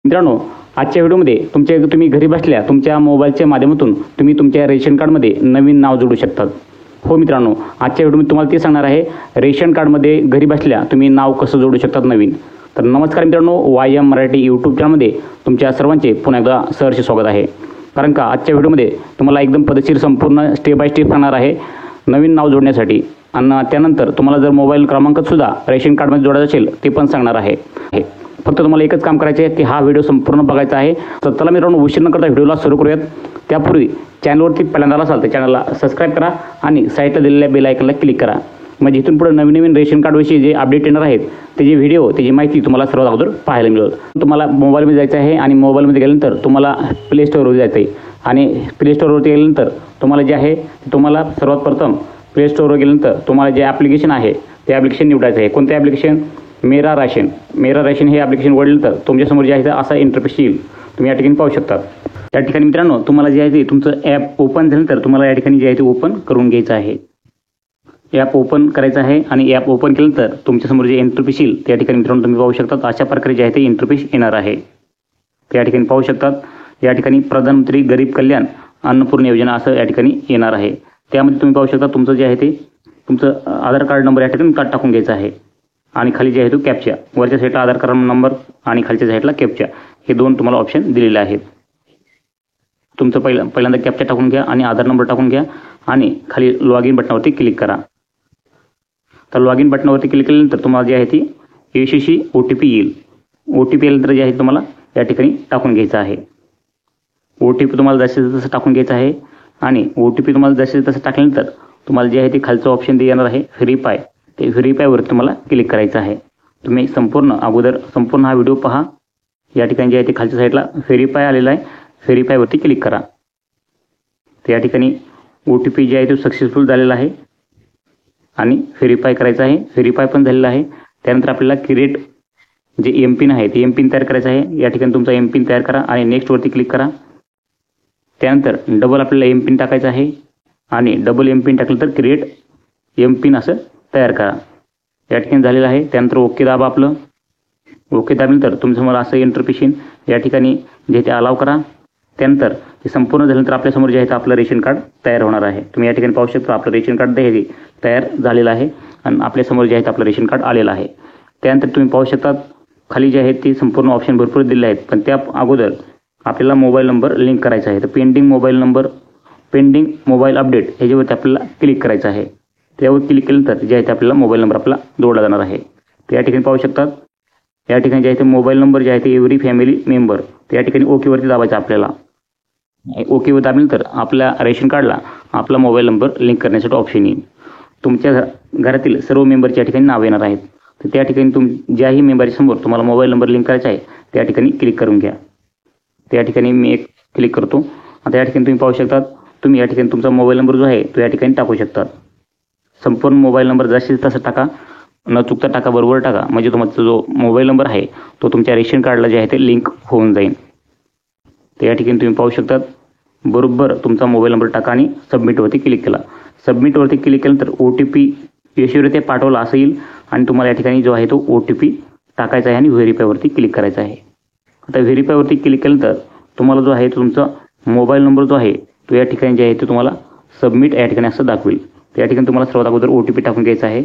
मित्रांनो, आजच्या व्हिडिओमध्ये तुम्ही घरी बसल्या तुमच्या मोबाईलच्या माध्यमातून तुम्ही तुमच्या रेशन कार्डमध्ये नवीन नाव जोडू शकतात। हो मित्रांनो, आजच्या व्हिडिओमध्ये तुम्हाला ते सांगणार आहे रेशन कार्डमध्ये घरी बसल्या तुम्ही नाव कसं जोडू शकतात नवीन। तर नमस्कार मित्रांनो, YM मराठी यूट्यूब चॅनलमध्ये तुमच्या सर्वांचे पुन्हा एकदा सहर्ष स्वागत आहे। कारण का आजच्या व्हिडिओमध्ये तुम्हाला एकदम पद्धतशीर संपूर्ण स्टेप बाय स्टेप सांगणार आहे नवीन नाव जोडण्यासाठी, आणि त्यानंतर तुम्हाला जर मोबाईल क्रमांक सुद्धा रेशन कार्डमध्ये जोडायचा असेल ते पण सांगणार आहे। फक्त तुम्हाला एकच काम करायचे आहे की हा व्हिडिओ संपूर्ण बघायचा आहे। तर चला मित्रांनो, उशीर न करता व्हिडिओला सुरू करूयात। त्यापूर्वी चॅनलवरती पहिल्यांदा असाल तर चॅनलला सबस्क्राईब करा आणि साईडला दिलेल्या बेल आयकॉनला क्लिक करा, म्हणजे इथून पुढे नवीन नवीन रेशन कार्डविषयी जे अपडेट येणार आहेत त्याची व्हिडिओ त्याची माहिती तुम्हाला सर्वात अगोदर पाहायला मिळेल। तुम्हाला मोबाईलमध्ये जायचं आहे आणि मोबाईलमध्ये गेल्यानंतर तुम्हाला प्ले स्टोअरवर जायचं आहे आणि प्ले स्टोअरवरती गेल्यानंतर तुम्हाला जे आहे तुम्हाला सर्वात प्रथम प्ले स्टोअरवर गेल्यानंतर तुम्हाला जे ॲप्लिकेशन आहे ते ॲप्लिकेशन निवडायचं आहे। कोणतं ॲप्लिकेशन? मेरा राशन हे ॲप्लिकेशन वळल्यानंतर तुमच्यासमोर जे आहे असा इंटरफेस येईल, तुम्ही या ठिकाणी पाहू शकता। या ठिकाणी मित्रांनो तुम्हाला जे आहे ते तुमचं ॲप ओपन झाल्यानंतर तुम्हाला या ठिकाणी जे आहे ते ओपन करून घ्यायचं आहे। ॲप ओपन करायचं आहे आणि ॲप ओपन केल्यानंतर तुमच्यासमोर जे इंटरफेस येईल त्या ठिकाणी मित्रांनो तुम्ही पाहू शकता अशा प्रकारे जे आहे ते इंटरफेस येणार आहे। या ठिकाणी पाहू शकतात या ठिकाणी प्रधानमंत्री गरीब कल्याण अन्नपूर्णा योजना असं या ठिकाणी येणार आहे। त्यामध्ये तुम्ही पाहू शकता तुमचं जे आहे ते तुमचं आधार कार्ड नंबर या ठिकाणी टाकून घ्यायचा आहे आणि खाली जे आहे तो कॅप्चा, वरच्या साईडला आधार कार्ड नंबर आणि खालच्या साईडला कॅप्चा, हे दोन तुम्हाला ऑप्शन दिलेले आहेत। तुमचं पहिल्यांदा कॅप्चा टाकून घ्या आणि आधार नंबर टाकून घ्या आणि खाली लॉग इन बटनावरती क्लिक करा। तर लॉग इन बटनावरती क्लिक केल्यानंतर तुम्हाला जे आहे ती यशस्वी OTP येईल। OTP आल्यानंतर जे आहे तुम्हाला या ठिकाणी टाकून घ्यायचं आहे। OTP तुम्हाला जसं तसं टाकून घ्यायचं आहे आणि OTP तुम्हाला जसं तसं टाकल्यानंतर तुम्हाला जे आहे ते खालचं ऑप्शन येणार आहे व्हेरीफाय, ते व्हेरीफायवर तुम्हाला क्लिक करायचं आहे। तुम्ही संपूर्ण हा व्हिडिओ पहा। या ठिकाणी जे आहे ते खालच्या साईडला व्हेरीफाय आलेला आहे, व्हेरीफायवरती क्लिक करा। तर या ठिकाणी OTP जे आहे तो सक्सेसफुल झालेला आहे आणि व्हेरीफाय करायचं आहे, व्हेरीफाय पण झालेला आहे। त्यानंतर आपल्याला क्रिएट जे एमपिन आहे ते एमपिन तयार करायचं आहे। या ठिकाणी तुमचा एमपिन तयार करा आणि नेक्स्टवरती क्लिक करा। त्यानंतर डबल आपल्याला एमपिन टाकायचं आहे आणि डबल एमपिन टाकलं तर क्रिएट एमपिन असं तयार करा। या ठिकाणी झालेलं आहे। त्यानंतर ओके दाबा, आपलं ओके दाबल्यानंतर तुमच्यासमोर असं इंटरफेस येईल। या ठिकाणी जे ते अलाव करा। त्यानंतर हे संपूर्ण झाल्यानंतर आपल्यासमोर जे आहे ते आपलं रेशन कार्ड तयार होणार आहे। तुम्ही या ठिकाणी पाहू शकता आपलं रेशन कार्ड तयार झालेलं आहे आणि आपल्यासमोर जे आहे ते आपलं रेशन कार्ड आलेलं आहे। त्यानंतर तुम्ही पाहू शकता खाली जे आहेत ते संपूर्ण ऑप्शन भरपूर दिलेले आहेत, पण त्या अगोदर आपल्याला मोबाईल नंबर लिंक करायचा आहे। तर पेंडिंग मोबाईल अपडेट ह्याच्यावरती आपल्याला क्लिक करायचं आहे। त्यावर क्लिक केल्यानंतर जे आहे ते आपल्याला मोबाईल नंबर आपला जोडला जाणार आहे। तर या ठिकाणी पाहू शकतात या ठिकाणी जे आहे ते मोबाईल नंबर जे आहे ते एव्हरी फॅमिली मेंबर, तर या ठिकाणी ओकेवरती दाबायचं आपल्याला। ओकेवर दाबल्यानंतर आपल्या रेशन कार्डला आपला मोबाईल नंबर लिंक करण्यासाठी ऑप्शन येईल। तुमच्या घरातील सर्व मेंबरच्या या ठिकाणी नाव येणार आहेत। तर त्या ठिकाणी ज्याही मेंबरच्या समोर तुम्हाला मोबाईल नंबर लिंक करायचा आहे त्या ठिकाणी क्लिक करून घ्या। त्या ठिकाणी मी एक क्लिक करतो। आता या ठिकाणी तुम्ही पाहू शकतात तुम्ही या ठिकाणी तुमचा मोबाईल नंबर जो आहे तो या ठिकाणी टाकू शकता। संपूर्ण मोबाईल नंबर जसे तसं टाका, न चुकता टाका, बरोबर टाका, म्हणजे तुमचा जो मोबाईल नंबर आहे तो तुमच्या रेशन कार्डला जे आहे ते लिंक होऊन जाईल। तर या ठिकाणी तुम्ही पाहू शकतात बरोबर तुमचा मोबाईल नंबर टाका आणि सबमिटवरती क्लिक केला। सबमिटवरती क्लिक केल्यानंतर OTP यशस्वीरित्या पाठवला असं येईल आणि तुम्हाला या ठिकाणी जो आहे तो OTP टाकायचा आहे आणि व्हेरीफायवरती क्लिक करायचा आहे। आता व्हेरीफायवरती क्लिक केल्यानंतर तुम्हाला जो आहे तुमचा मोबाईल नंबर जो आहे तो या ठिकाणी जे आहे ते तुम्हाला सबमिट या ठिकाणी असं दाखवेल। त्या ठिकाणी तुम्हाला सर्वात अगोदर OTP टाकून घ्यायचा आहे।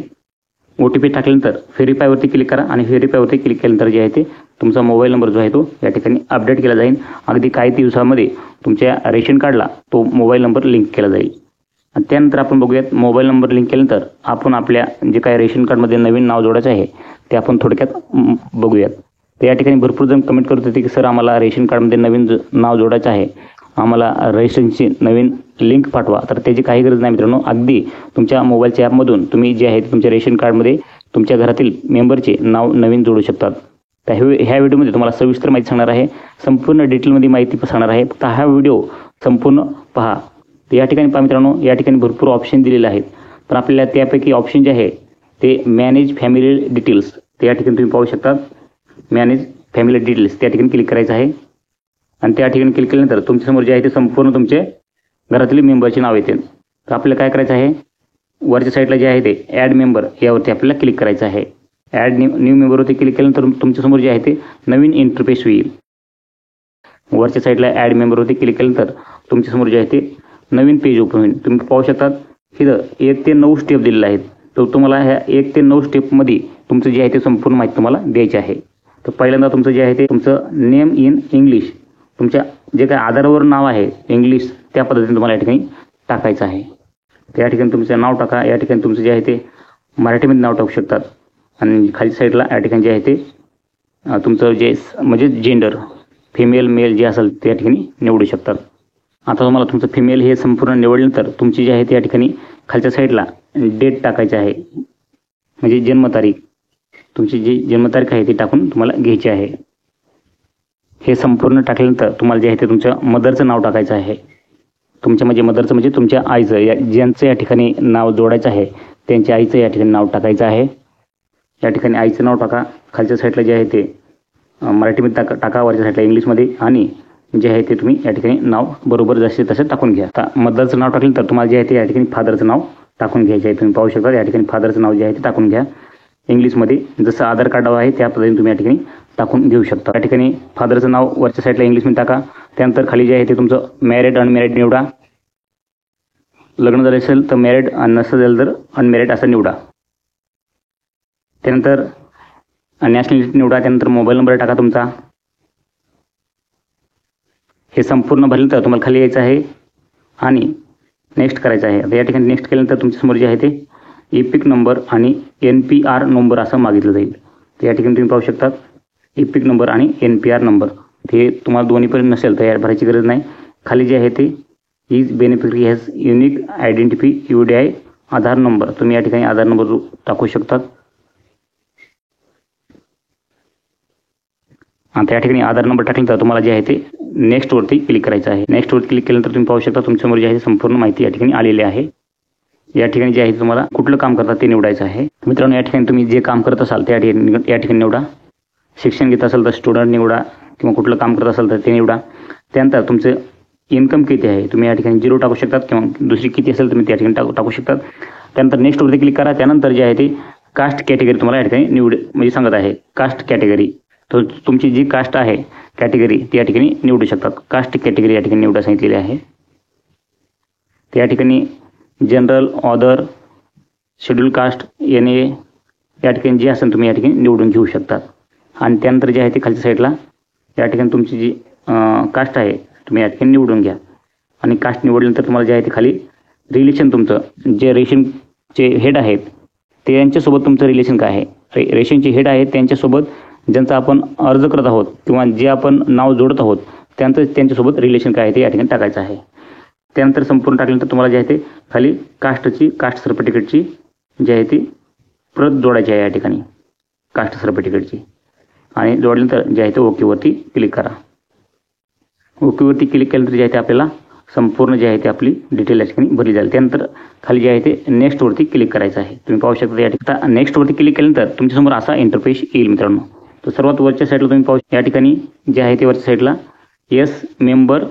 OTP टाकल्यानंतर व्हेरीफायवरती क्लिक करा आणि व्हेरीफायवरती क्लिक केल्यानंतर जे आहे ते तुमचा मोबाईल नंबर जो आहे तो या ठिकाणी अपडेट केला जाईल। अगदी काही दिवसामध्ये तुमच्या रेशन कार्डला तो मोबाईल नंबर लिंक केला जाईल। आणि त्यानंतर आपण बघूयात मोबाईल नंबर लिंक केल्यानंतर आपण आपल्या जे काही रेशन कार्डमध्ये नवीन नाव जोडायचं आहे ते आपण थोडक्यात बघूयात। तर या ठिकाणी भरपूर जण कमेंट करत होते की सर आम्हाला रेशन कार्डमध्ये नवीन नाव जोडायचं आहे, आम्हाला रजिस्ट्रेशनची नवीन लिंक पाठवा। तर त्याची काही गरज नाही मित्रांनो, अगदी तुमच्या मोबाईलच्या ॲपमधून तुम्ही जे आहे तुमच्या रेशन कार्डमध्ये तुमच्या घरातील मेंबरचे नाव नवीन जोडू शकतात। तर ह्या व्हिडिओमध्ये तुम्हाला सविस्तर माहिती सांगणार आहे, संपूर्ण डिटेलमध्ये माहिती सांगणार आहे। फक्त हा व्हिडिओ संपूर्ण पहा। तर या ठिकाणी पहा मित्रांनो, या ठिकाणी भरपूर ऑप्शन दिलेले आहेत, तर आपल्याला त्यापैकी ऑप्शन जे आहे ते मॅनेज फॅमिली डिटेल्स, तर या ठिकाणी तुम्ही पाहू शकता मॅनेज फॅमिली डिटेल्स त्या ठिकाणी क्लिक करायचं आहे। आणि त्या ठिकाणी क्लिक केल्यानंतर तुमच्यासमोर जे आहे ते संपूर्ण तुमचे घरातील मेंबरचे नाव येते। तर आपल्याला काय करायचं आहे, वरच्या साईडला जे आहे ते ॲड मेंबर यावरती आपल्याला क्लिक करायचं आहे। ॲड न्यू मेंबरवरती क्लिक केल्यानंतर तुमच्यासमोर जे आहे ते नवीन इंटरफेस होईल। वरच्या साईडला ॲड मेंबरवरती क्लिक केल्यानंतर तुमच्यासमोर जे आहे ते नवीन पेज ओपन होईल. तुम्ही पाहू शकता इथं 1 ते 9 स्टेप दिलेले आहेत. तर तुम्हाला ह्या 1 ते 9 स्टेपमध्ये तुमचं जे आहे ते संपूर्ण माहिती तुम्हाला द्यायची आहे. तर पहिल्यांदा तुमचं जे आहे ते तुमचं नेम इन इंग्लिश, तुमच्या जे काही आधारवर नाव आहे इंग्लिश त्या पद्धतीने तुम्हाला या ठिकाणी टाकायचं आहे. तर या ठिकाणी तुमचं नाव टाका. या ठिकाणी तुमचं जे आहे ते मराठीमध्ये नाव टाकू शकतात आणि खाली साईडला या ठिकाणी जे आहे ते तुमचं जे म्हणजे जेंडर फिमेल मेल जे असेल ते या ठिकाणी निवडू शकतात. आता तुम्हाला तुमचं फिमेल हे संपूर्ण निवडल्यानंतर तुमची जे आहे ते या ठिकाणी खालच्या साईडला डेट टाकायची आहे, म्हणजे जन्मतारीख. तुमची जी जन्मतारीख आहे ती टाकून तुम्हाला घ्यायची आहे. हे संपूर्ण टाकल्यानंतर तुम्हाला जे आहे ते तुमच्या मदरचं नाव टाकायचं आहे. तुमच्या म्हणजे मदरचं म्हणजे तुमच्या आईचं, ज्यांचं या ठिकाणी नाव जोडायचं आहे त्यांच्या आईचं या ठिकाणी नाव टाकायचं आहे. या ठिकाणी आईचं नाव टाका. खालच्या साईडला जे आहे ते मराठीमध्ये टाका, वरच्या साईडला इंग्लिशमध्ये, आणि जे आहे ते तुम्ही या ठिकाणी नाव बरोबर जसे तसं टाकून घ्या. आता मदरचं नाव टाकल्यानंतर तुम्हाला जे आहे ते या ठिकाणी फादरचं नाव टाकून घ्यायचं आहे. तुम्ही पाहू शकता या ठिकाणी फादरचं नाव जे आहे ते टाकून घ्या. इंग्लिशमध्ये जसं आधार कार्डावर आहे त्या पद्धतीने तुम्ही या ठिकाणी टाकून घेऊ शकता. या ठिकाणी फादरचं नाव वरच्या साईडला इंग्लिशमध्ये टाका. त्यानंतर खाली जे आहे ते तुमचं मॅरिड अनमॅरिड निवडा. लग्न झालं असेल तर मॅरिड आणि नसेल झालं तर अनमॅरिड असं निवडा. त्यानंतर नॅशनॅलिटी निवडा. त्यानंतर मोबाईल नंबर टाका तुमचा. हे संपूर्ण भरल्यानंतर तुम्हाला खाली यायचं आहे आणि नेक्स्ट करायचं आहे. आता या ठिकाणी नेक्स्ट केल्यानंतर तुमच्यासमोर जे आहे ते इपिक नंबर आणि NPR नंबर असं मागितलं जाईल. तर या ठिकाणी तुम्ही पाहू शकता इपिक नंबर आणि NPR नंबर. ते तुम्हाला दोन्ही पण नसेल तर यात भरायची गरज नाही. खाली जे आहे ते is beneficiary has unique identify UDI Aadhaar number. तुम्ही या ठिकाणी आधार नंबर टाकू शकतात. आता या ठिकाणी आधार नंबर टाकल्यानंतर तुम्हाला जे आहे ते नेक्स्टवरती क्लिक करायचं आहे. नेक्स्टवरती क्लिक केल्यानंतर तुम्ही पाहू शकता तुमच्यासमोर जे आहे संपूर्ण माहिती या ठिकाणी आलेली आहे. या ठिकाणी जे आहे तुम्हाला कुठलं काम करतात ते निवडायचं आहे. मित्रांनो, या ठिकाणी तुम्ही जे काम करत असाल त्या या ठिकाणी निवडा. शिक्षण घेत असाल तर स्टुडंट निवडा किंवा कुठलं काम करत असाल तर ते निवडा. त्यानंतर तुमचं इन्कम किती आहे तुम्ही या ठिकाणी 0 टाकू शकतात किंवा दुसरी किती असेल तुम्ही त्या ठिकाणी टाकू शकतात. त्यानंतर नेक्स्टवरती क्लिक करा. त्यानंतर जे आहे ते कास्ट कॅटेगरी तुम्हाला या ठिकाणी म्हणजे सांगत आहे कास्ट कॅटेगरी. तर तुमची जी कास्ट आहे कॅटेगरी ती या ठिकाणी निवडू शकतात. कास्ट कॅटेगरी या ठिकाणी निवडा सांगितलेली आहे. त्या ठिकाणी general, other, schedule caste, NA या ठिकाणी जे असेल तुम्ही या ठिकाणी निवडून घेऊ शकतात. आणि त्यानंतर जे आहे ते खालच्या साईडला या ठिकाणी तुमची जी कास्ट आहे तुम्ही या ठिकाणी निवडून घ्या. आणि कास्ट निवडल्यानंतर तुम्हाला जे आहे ते खाली रिलेशन तुमचं जे रेशनचे हेड आहेत ते यांच्यासोबत तुमचं रिलेशन काय आहे. रेशनचे हेड आहेत त्यांच्यासोबत ज्यांचा आपण अर्ज करत आहोत किंवा जे आपण नाव जोडत आहोत त्यांच्यासोबत रिलेशन काय आहे ते या ठिकाणी टाकायचं आहे. त्यानंतर संपूर्ण टाकल्यानंतर तुम्हाला जे आहे ते खाली कास्ट सर्टिफिकेटची जी आहे ती प्रत जोडायची आहे या ठिकाणी कास्ट सर्टिफिकेटची. आणि जोडल्यानंतर जे आहे ते ओकेवरती क्लिक करा. ओकेवरती क्लिक केल्यानंतर जे आहे ते आपल्याला संपूर्ण जे आहे ते आपली डिटेल या ठिकाणी भरली जाईल. त्यानंतर खाली जे आहे ते नेक्स्टवरती क्लिक करायचं आहे. तुम्ही पाहू शकता या ठिकाणी नेक्स्टवरती क्लिक केल्यानंतर तुमच्यासमोर असा इंटरफेस येईल मित्रांनो. तर सर्वात वरच्या साईडला तुम्ही पाहू या ठिकाणी जे आहे ते वरच्या साईडला yes member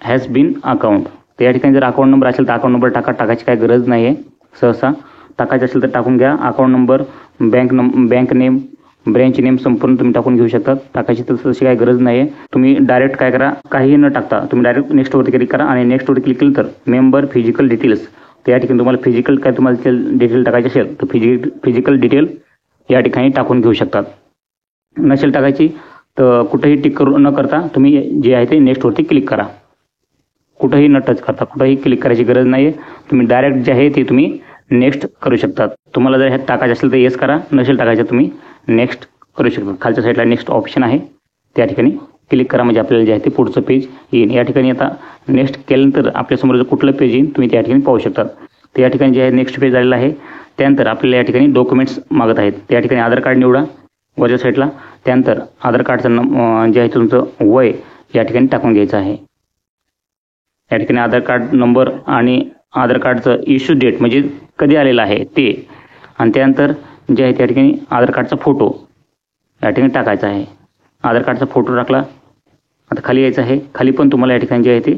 has been account. तर या ठिकाणी जर अकाउंट नंबर असेल तर अकाउंट नंबर टाकायची काही गरज नाही आहे. सहसा टाकायचं असेल तर टाकून घ्या. Account number, bank name, branch name संपूर्ण तुम्ही टाकून घेऊ शकता. टाकायची तर तशी काही गरज नाही आहे. तुम्ही डायरेक्ट काय करा, काही न टाकता तुम्ही डायरेक्ट नेक्स्टवरती क्लिक करा. आणि नेक्स्टवरती क्लिक केलं तर मेंबर फिजिकल डिटेल्स. तर या ठिकाणी तुम्हाला फिजिकल काय तुम्हाला डिटेल टाकायचे असेल तर फिजिकल डिटेल या ठिकाणी टाकून घेऊ शकतात. नसेल टाकायची तर कुठेही टिक न करता तुम्ही जे आहे ते नेक्स्टवरती क्लिक करा. कुठेही न टच करता कुठेही क्लिक करायची गरज नाही आहे. तुम्ही डायरेक्ट जे आहे ते तुम्ही नेक्स्ट करू शकतात. तुम्हाला जर ह्यात टाकायचं असेल तर येस करा, नसेल टाकायचं तुम्ही नेक्स्ट करू शकता. खालच्या साईडला नेक्स्ट ऑप्शन आहे त्या ठिकाणी क्लिक करा म्हणजे आपल्याला जे आहे ते पुढचं पेज येईल. या ठिकाणी आता नेक्स्ट केल्यानंतर आपल्यासमोर जर कुठलं पेज येईल तुम्ही त्या ठिकाणी पाहू शकतात. तर या ठिकाणी जे आहे नेक्स्ट पेज आलेलं आहे. त्यानंतर आपल्याला या ठिकाणी डॉक्युमेंट्स मागत आहेत. त्या ठिकाणी आधार कार्ड निवडा वरच्या साईडला. त्यानंतर आधार कार्डचं जे आहे तुमचं वय या ठिकाणी टाकून घ्यायचं आहे. या ठिकाणी आधार कार्ड नंबर आणि आधार कार्डचं इश्यू डेट म्हणजे कधी आलेलं आहे ते. आणि त्यानंतर जे आहे त्या ठिकाणी आधार कार्डचा फोटो या ठिकाणी टाकायचा आहे. आधार कार्डचा फोटो टाकला. आता खाली यायचं आहे. खाली पण तुम्हाला या ठिकाणी जे आहे ते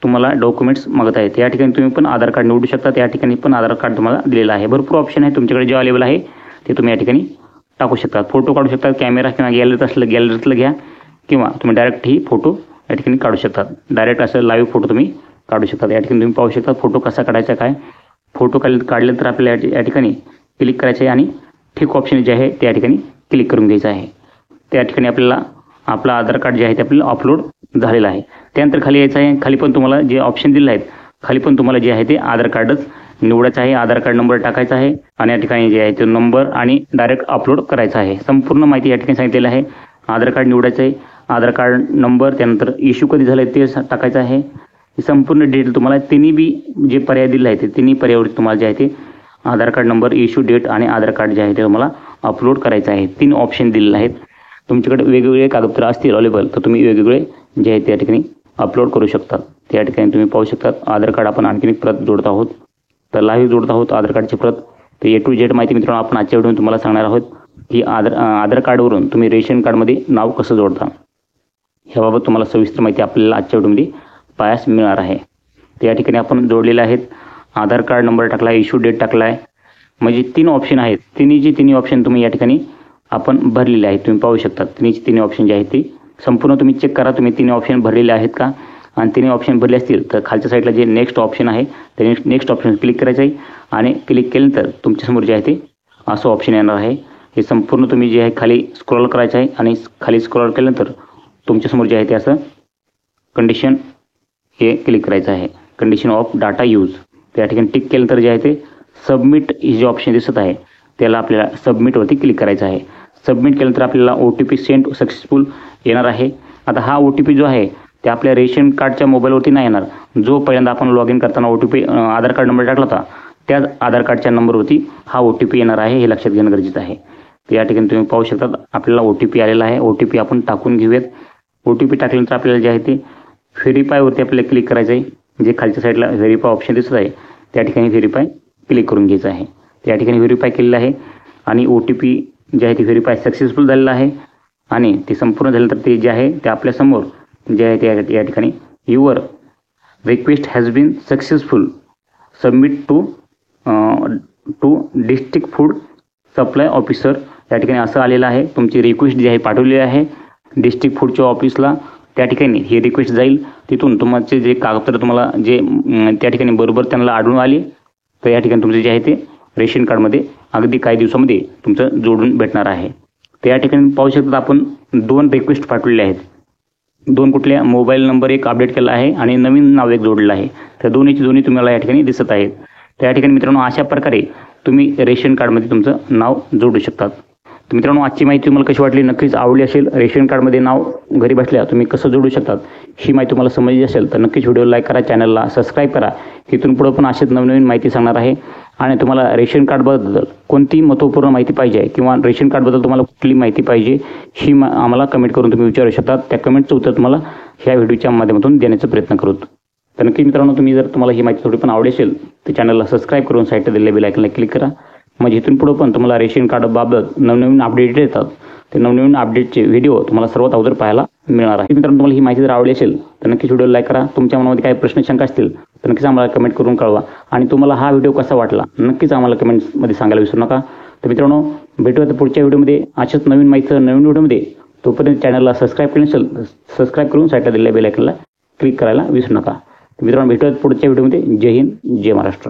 तुम्हाला डॉक्युमेंट्स मागत आहेत. या ठिकाणी तुम्ही पण आधार कार्ड निवडू शकता. त्या ठिकाणी पण आधार कार्ड तुम्हाला दिलेलं आहे. भरपूर ऑप्शन आहे तुमच्याकडे जे अवेलेबल आहे ते तुम्ही या ठिकाणी टाकू शकता. फोटो काढू शकता. कॅमेरा किंवा गॅलरीत असलं गॅलरीतलं घ्या किंवा तुम्ही डायरेक्ट ही फोटो या ठिकाणी काढू शकतात. डायरेक्ट असं लाईव्ह फोटो तुम्ही काढू शकतात. या ठिकाणी तुम्ही पाहू शकता फोटो कसा काढायचा काय. फोटो काढले तर आपल्याला या ठिकाणी क्लिक करायचं आहे आणि ठीक ऑप्शन जे आहे त्या ठिकाणी क्लिक करून घ्यायचं आहे. त्या ठिकाणी आपल्याला आपलं आधार कार्ड जे आहे ते आपल्याला अपलोड झालेलं आहे. त्यानंतर खाली यायचं आहे. खाली पण तुम्हाला जे ऑप्शन दिले आहेत खाली पण तुम्हाला जे आहे ते आधार कार्डच निवडायचं आहे. आधार कार्ड नंबर टाकायचा आहे आणि या ठिकाणी जे आहे ते नंबर आणि डायरेक्ट अपलोड करायचा आहे. संपूर्ण माहिती या ठिकाणी सांगितलेलं आहे. आधार कार्ड निवडायचं आहे, आधार कार्ड नंबर, त्यानंतर इश्यू कधी झालं ते टाकायचं आहे. संपूर्ण डिटेल तुम्हाला तिन्ही बी जे पर्याय दिले आहेत ते तिन्ही पर्यायावरती तुम्हाला जे आहे ते आधार कार्ड नंबर, इश्यू डेट आणि आधार कार्ड जे आहे ते तुम्हाला अपलोड करायचं आहे. 3 ऑप्शन दिलेले आहेत. तुमच्याकडे वेगवेगळे कागदपत्र असतील अवेलेबल तर तुम्ही वेगवेगळे जे आहे त्या ठिकाणी अपलोड करू शकता. त्या ठिकाणी तुम्ही पाहू शकता आधार कार्ड आपण आणखी एक प्रत जोडत आहोत. तर लाईव्ह जोडत आहोत आधार कार्डची प्रत. तर A to Z माहिती मित्रांनो आपण आजच्या व्हिडिओमध्ये तुम्हाला सांगणार आहोत की आधार कार्डवरून तुम्ही रेशन कार्डमध्ये नाव कसं जोडता ह्याबाबत तुम्हाला सविस्तर माहिती आपल्याला आजच्या व्हिडिओमध्ये पाहायला मिळणार आहे. तर या ठिकाणी आपण जोडलेले आहेत. आधार कार्ड नंबर टाकला आहे, इश्यू डेट टाकला आहे. म्हणजे 3 ऑप्शन आहेत. तिन्ही ऑप्शन तुम्ही या ठिकाणी आपण भरलेले आहेत. तुम्ही पाहू शकता तिन्ही ऑप्शन जे आहेत ते संपूर्ण तुम्ही चेक करा तुम्ही 3 ऑप्शन भरलेले आहेत का. आणि 3 ऑप्शन भरले असतील तर खालच्या साईडला जे नेक्स्ट ऑप्शन आहे ते नेक्स्ट ऑप्शन क्लिक करायचं आहे आणि क्लिक केल्यानंतर तुमच्यासमोर जे आहे ते असं ऑप्शन येणार आहे. हे संपूर्ण तुम्ही जे आहे खाली स्क्रॉल करायचं आहे आणि खाली स्क्रॉल केल्यानंतर तुमच्यासमोर जे आहे ते असं कंडिशन हे क्लिक करायचं आहे. Condition of data use. त्या ठिकाणी टिक केल्यानंतर जे आहे ते सबमिट हे जे ऑप्शन दिसत आहे त्याला आपल्याला सबमिटवरती क्लिक करायचं आहे. सबमिट केल्यानंतर आपल्याला OTP सेंड सक्सेसफुल येणार आहे. आता हा OTP जो आहे ते आपल्या रेशन कार्डच्या मोबाईलवरती नाही येणार. जो पहिल्यांदा आपण लॉग इन करताना OTP आधार कार्ड नंबर टाकला होता त्याच आधार कार्डच्या नंबरवरती हा OTP येणार आहे. हे लक्षात घेणं गरजेचं आहे. तर या ठिकाणी तुम्ही पाहू शकता आपल्याला OTP आलेला आहे. OTP आपण टाकून घेऊयात. OTP टाकल्यानंतर आपल्याला जे आहे ते व्हेरीफायवरती आपल्याला क्लिक करायचं आहे. जे खालच्या साईडला व्हेरीफाय ऑप्शन दिसत आहे त्या ठिकाणी व्हेरीफाय क्लिक करून घ्यायचं आहे. त्या ठिकाणी व्हेरीफाय केलेलं आहे आणि OTP जे आहे ते व्हेरीफाय सक्सेसफुल झालेलं आहे आणि ते संपूर्ण झाल्यानंतर ते जे आहे ते आपल्यासमोर जे आहे ते या ठिकाणी your request has been successful submit to district food supply officer. या ठिकाणी असं आलेलं आहे. तुमची रिक्वेस्ट जी आहे पाठवलेली आहे डिस्ट्रिक्ट फूडच्या ऑफिसला. त्या ठिकाणी ही रिक्वेस्ट जाईल. तिथून तुमचे जे कागदपत्र तुम्हाला जे त्या ठिकाणी बरोबर त्यांना आढळून आले तर या ठिकाणी तुमचे जे आहे ते रेशन कार्डमध्ये अगदी काही दिवसामध्ये तुमचं जोडून भेटणार आहे. तर या ठिकाणी पाहू शकता आपण 2 रिक्वेस्ट पाठवलेल्या आहेत. 2 कुठल्या मोबाईल नंबर एक अपडेट केला आहे आणि नवीन नाव एक जोडलेलं आहे. तर दोन्ही तुम्हाला या ठिकाणी दिसत आहेत. तर या ठिकाणी मित्रांनो अशा प्रकारे तुम्ही रेशन कार्डमध्ये तुमचं नाव जोडू शकतात. तर मित्रांनो आजची माहिती तुम्हाला कशी वाटली नक्कीच आवडली असेल. रेशन कार्डमध्ये नाव घरी बसल्या तुम्ही कसं जोडू शकतात ही माहिती तुम्हाला समजली असेल तर नक्कीच व्हिडिओ लाईक करा, चॅनलला सबस्क्राईब करा. इथून पुढे पण असेच नवनवीन माहिती सांगणार आहे. आणि तुम्हाला रेशन कार्डबद्दल कोणती महत्त्वपूर्ण माहिती पाहिजे किंवा रेशन कार्डबद्दल तुम्हाला कुठली माहिती पाहिजे ही आम्हाला कमेंट करून तुम्ही विचारू शकता. त्या कमेंटचं उत्तर तुम्हाला ह्या व्हिडिओच्या माध्यमातून देण्याचा प्रयत्न करू. तर नक्की मित्रांनो जर तुम्हाला ही माहिती थोडी पण आवडली असेल तर चॅनलला सबस्क्राईब करून साईडला दिलेल्या बेल आयकॉनला क्लिक करा. म्हणजे इथून पुढे पण तुम्हाला रेशन कार्डबाबत नवनवीन अपडेट येतात. ते नवनवीन अपडेटचे व्हिडिओ तुम्हाला सर्वात अगोदर पाहायला मिळणार आहे. मित्रांनो तुम्हाला ही माहिती जर आवडली असेल तर नक्कीच व्हिडिओ लाईक करा. तुमच्या मनामध्ये काही प्रश्न शंका असतील तर नक्कीच आम्हाला कमेंट करून कळवा. आणि तुम्हाला हा व्हिडिओ कसा वाटला नक्कीच आम्हाला कमेंट्समध्ये सांगायला विसरू नका. तर मित्रांनो भेटूया पुढच्या व्हिडिओमध्ये अशाच नवीन माहिती नवीन व्हिडिओमध्ये. तोपर्यंत चॅनलला सबस्क्राईब केलं नसेल सबस्क्राईब करून साईडला दिलेल्या बेल आयकॉनला क्लिक करायला विसरू नका. मित्रांनो भेटूया पुढच्या व्हिडिओमध्ये. जय हिंद, जय महाराष्ट्र.